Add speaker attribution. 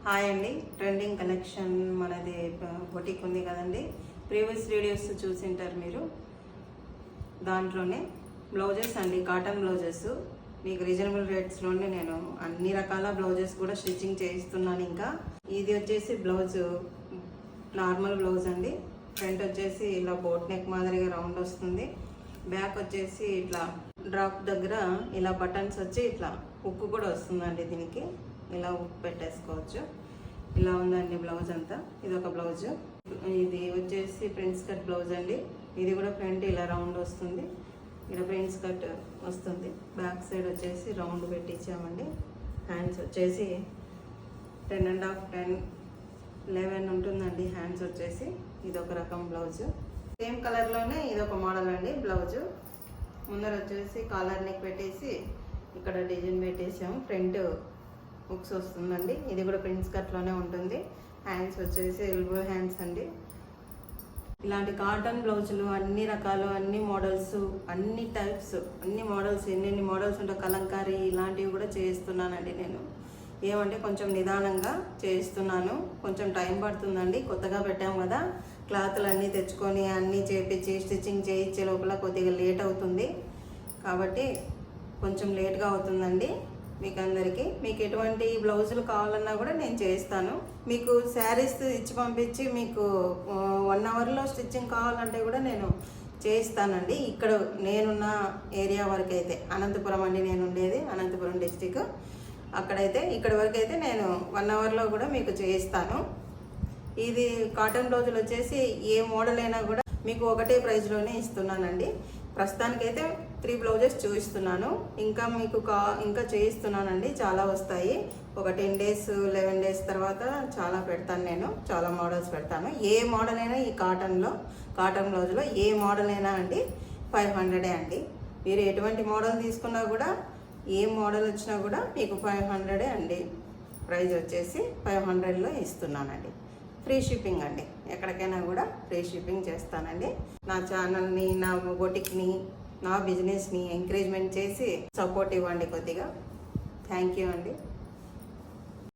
Speaker 1: Hi అండి, trending collection మనది boutique ఉంది కదండి. ప్రీవియస్ వీడియోస్ చూసింటారు మీరు. దాంట్లోనే బ్లౌజెస్ అండి, కాటన్ బ్లౌజెస్ మీకు రీజనబుల్ రేట్స్లోనే నేను అన్ని రకాల బ్లౌజెస్ కూడా స్టిచ్చింగ్ చేయిస్తున్నాను. ఇంకా ఇది వచ్చేసి బ్లౌజ్ నార్మల్ బ్లౌజ్ అండి. ఫ్రంట్ వచ్చేసి ఇలా బోట్ నెక్ మాదిరిగా రౌండ్ వస్తుంది. బ్యాక్ వచ్చేసి ఇట్లా డ్రాప్ దగ్గర ఇలా బటన్స్ వచ్చి ఇట్లా ఉక్కు కూడా వస్తుందండి. దీనికి ఇలా ఉక్కు పెట్టేసుకోవచ్చు. ఇలా ఉందండి బ్లౌజ్ అంతా. ఇది ఒక బ్లౌజ్. ఇది వచ్చేసి ప్రిన్స్ కట్ బ్లౌజ్ అండి. ఇది కూడా ఫ్రంట్ ఇలా రౌండ్ వస్తుంది. ఇలా ప్రిన్స్ కట్ వస్తుంది. బ్యాక్ సైడ్ వచ్చేసి రౌండ్ పెట్టించామండి. హ్యాండ్స్ వచ్చేసి 10.5 10 11 ఉంటుందండి హ్యాండ్స్ వచ్చేసి. ఇది ఒక రకం బ్లౌజ్. సేమ్ కలర్లోనే ఇది ఒక మోడల్ అండి బ్లౌజ్. ముందర వచ్చేసి కాలర్ నెక్ పెట్టేసి ఇక్కడ డిజైన్ పెట్టేసాము. ఫ్రంట్ హుక్స్ వస్తుందండి. ఇది కూడా ప్రిన్స్ కట్లోనే ఉంటుంది. హ్యాండ్స్ వచ్చేసి ఎల్బో హ్యాండ్స్ అండి. ఇలాంటి కాటన్ బ్లౌజులు అన్ని రకాలు, అన్ని మోడల్స్, అన్ని టైప్స్, అన్ని మోడల్స్, ఎన్ని మోడల్స్ ఉంటాయి, కలంకారీ ఇలాంటివి కూడా చేస్తున్నానండి నేను. ఏమంటే కొంచెం నిదానంగా చేయిస్తున్నాను. కొంచెం టైం పడుతుందండి. కొత్తగా పెట్టాము కదా, క్లాతులు అన్నీ తెచ్చుకొని అన్నీ చేపించి స్టిచ్చింగ్ చేయించే లోపల కొద్దిగా లేట్ అవుతుంది. కాబట్టి కొంచెం లేట్గా అవుతుందండి. మీకు అందరికీ మీకు ఎటువంటి బ్లౌజులు కావాలన్నా కూడా నేను చేస్తాను. మీకు శారీస్ ఇచ్చి పంపించి మీకు 1 అవర్లో స్టిచ్చింగ్ కావాలంటే కూడా నేను చేయిస్తానండి. ఇక్కడ నేనున్న ఏరియా వరకు అయితే, అనంతపురం అండి నేను ఉండేది, అనంతపురం డిస్టిక్. అక్కడైతే ఇక్కడ వరకు అయితే నేను 1 అవర్లో కూడా మీకు చేయిస్తాను. ఇది కాటన్ బ్లౌజులు వచ్చేసి ఏ మోడల్ అయినా కూడా మీకు ఒకటే ప్రైస్లోనే ఇస్తున్నానండి. ప్రస్తుతానికైతే 3 బ్లౌజెస్ చూపిస్తున్నాను. ఇంకా మీకు ఇంకా చేయిస్తున్నానండి. చాలా వస్తాయి. ఒక 10 డేస్ 11 డేస్ తర్వాత చాలా పెడతాను నేను. చాలా మోడల్స్ పెడతాను. ఏ మోడల్ అయినా ఈ కాటన్ బ్లౌజ్లో ఏ మోడల్ అయినా అండి 500 అండి. మీరు ఎటువంటి మోడల్ తీసుకున్నా కూడా, ఏ మోడల్ వచ్చినా కూడా మీకు 500 అండి. ప్రైస్ వచ్చేసి 500లో ఇస్తున్నానండి. ఫ్రీ షిప్పింగ్ అండి. ఎక్కడికైనా కూడా ఫ్రీ షిప్పింగ్ చేస్తానండి. నా ఛానల్ని, నా బొటిక్ని, నా బిజినెస్ని ఎంకరేజ్మెంట్ చేసి సపోర్ట్ ఇవ్వండి కొద్దిగా. థ్యాంక్ యూ అండి.